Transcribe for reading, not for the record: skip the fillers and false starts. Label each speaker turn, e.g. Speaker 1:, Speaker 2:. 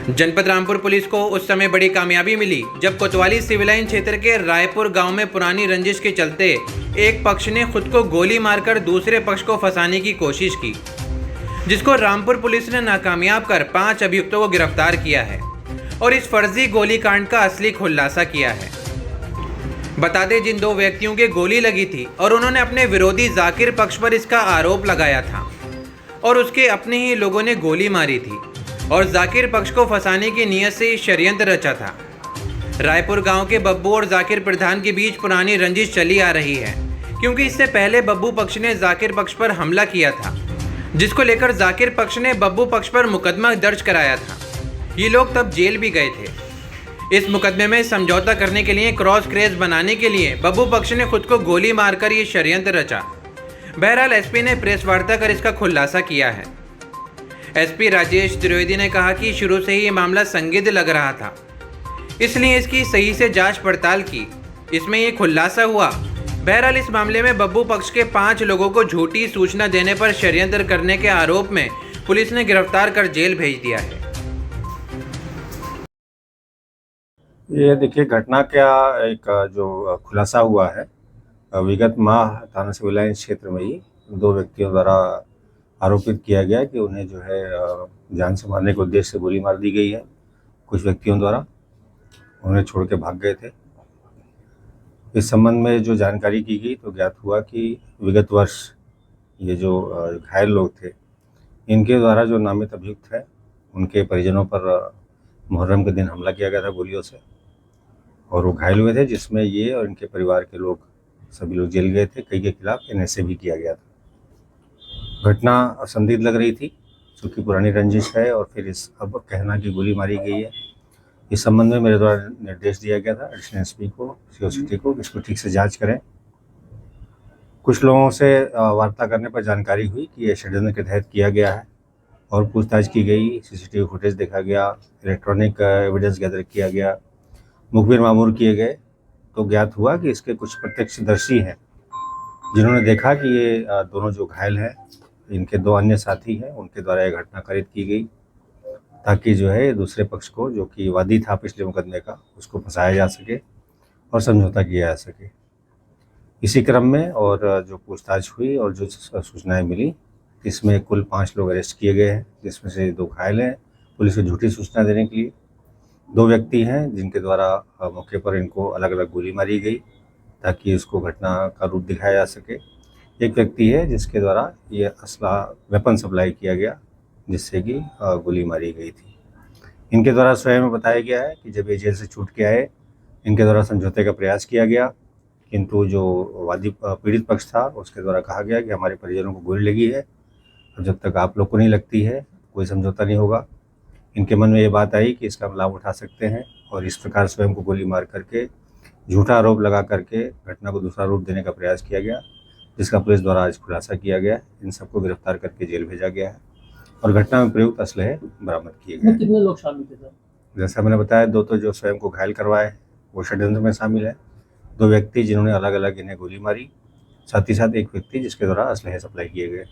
Speaker 1: जनपद रामपुर पुलिस को उस समय बड़ी कामयाबी मिली जब कोतवाली सिविल लाइन क्षेत्र के रायपुर गांव में पुरानी रंजिश के चलते एक पक्ष ने खुद को गोली मारकर दूसरे पक्ष को फंसाने की कोशिश की, जिसको रामपुर पुलिस ने नाकामयाब कर 5 अभियुक्तों को गिरफ्तार किया है और इस फर्जी गोलीकांड का असली खुलासा किया है। बता दें, जिन 2 व्यक्तियों के गोली लगी थी और उन्होंने अपने विरोधी जाकिर पक्ष पर इसका आरोप लगाया था और उसके अपने ही लोगों ने गोली मारी थी और जाकिर पक्ष को फंसाने की नीयत से षड्यंत्र रचा था। रायपुर गांव के बब्बू और जाकिर प्रधान के बीच पुरानी रंजिश चली आ रही है, क्योंकि इससे पहले बब्बू पक्ष ने जाकिर पक्ष पर हमला किया था, जिसको लेकर जाकिर पक्ष ने बब्बू पक्ष पर मुकदमा दर्ज कराया था। ये लोग तब जेल भी गए थे। इस मुकदमे में समझौता करने के लिए क्रॉस क्रेज बनाने के लिए बब्बू पक्ष ने खुद को गोली मारकर ये षड्यंत्र रचा। बहरहाल एसपी ने प्रेस वार्ता कर इसका खुलासा किया है। एसपी राजेश त्रिवेदी ने कहा कि शुरू से ही ये मामला संदिग्ध लग रहा था, इसलिए इसकी सही से जांच पड़ताल की, इसमें ये खुलासा हुआ। बहरहाल इस मामले में बब्बू पक्ष के 5 लोगों को झूठी सूचना देने पर षड्यंत्र करने के आरोप में पुलिस ने गिरफ्तार कर जेल भेज दिया है।
Speaker 2: ये देखिए, घटना का एक जो खुलासा हुआ है, विगत माह थाना सिविल लाइन क्षेत्र में ही 2 व्यक्तियों द्वारा आरोपित किया गया कि उन्हें जो है जान से मारने के उद्देश्य से गोली मार दी गई है। कुछ व्यक्तियों द्वारा उन्हें छोड़ के भाग गए थे। इस संबंध में जो जानकारी की गई तो ज्ञात हुआ कि विगत वर्ष ये जो घायल लोग थे, इनके द्वारा जो नामित अभियुक्त है, उनके परिजनों पर मुहर्रम के दिन हमला किया गया था गोलियों से, और वो घायल हुए थे, जिसमें ये और इनके परिवार के लोग सभी लोग जेल गए थे। कई के खिलाफ एनएसए भी किया गया था। घटना संदिग्ध लग रही थी क्योंकि पुरानी रंजिश है और फिर इस अब कहना कि गोली मारी गई है। इस संबंध में मेरे द्वारा निर्देश दिया गया था एडिशनल एसपी को, सीओ सिटी को, इसको ठीक से जांच करें। कुछ लोगों से वार्ता करने पर जानकारी हुई कि यह षड्यंत्र के तहत किया गया है और पूछताछ की गई, सीसीटीवी फुटेज देखा गया, इलेक्ट्रॉनिक एविडेंस गैदर किया गया, मुखबिर मामूर किए गए, तो ज्ञात हुआ कि इसके कुछ प्रत्यक्षदर्शी हैं जिन्होंने देखा कि ये दोनों जो घायल हैं, इनके 2 अन्य साथी हैं, उनके द्वारा यह घटना कारित की गई ताकि जो है दूसरे पक्ष को, जो कि वादी था पिछले मुकदमे का, उसको फंसाया जा सके और समझौता किया जा सके। इसी क्रम में और जो पूछताछ हुई और जो सूचनाएं मिली, इसमें कुल 5 लोग अरेस्ट किए गए हैं, जिसमें से 2 घायल हैं। पुलिस को झूठी सूचना देने के लिए 2 व्यक्ति हैं जिनके द्वारा मौके पर इनको अलग अलग गोली मारी गई ताकि इसको घटना का रूप दिखाया जा सके। एक व्यक्ति है जिसके द्वारा ये असला वेपन सप्लाई किया गया, जिससे कि गोली मारी गई थी। इनके द्वारा स्वयं बताया गया है कि जब ये जेल से छूट के आए, इनके द्वारा समझौते का प्रयास किया गया, किंतु जो वादी पीड़ित पक्ष था उसके द्वारा कहा गया कि हमारे परिजनों को गोली लगी है और जब तक आप लोग को नहीं लगती है कोई समझौता नहीं होगा। इनके मन में ये बात आई कि इसका हम लाभ उठा सकते हैं और इस प्रकार स्वयं को गोली मार करके झूठा आरोप लगा करके घटना को दूसरा रूप देने का प्रयास किया गया, जिसका पुलिस द्वारा आज खुलासा किया गया। इन सबको गिरफ्तार करके जेल भेजा गया है और घटना में प्रयुक्त असलहे बरामद किए गए।
Speaker 3: कितने लोग शामिल थे सर?
Speaker 2: जैसा मैंने बताया, 2 तो जो स्वयं को घायल करवाए वो षड्यंत्र में शामिल है, 2 व्यक्ति जिन्होंने अलग अलग इन्हें गोली मारी, साथ ही साथ एक व्यक्ति जिसके द्वारा असलहे सप्लाई किए गए।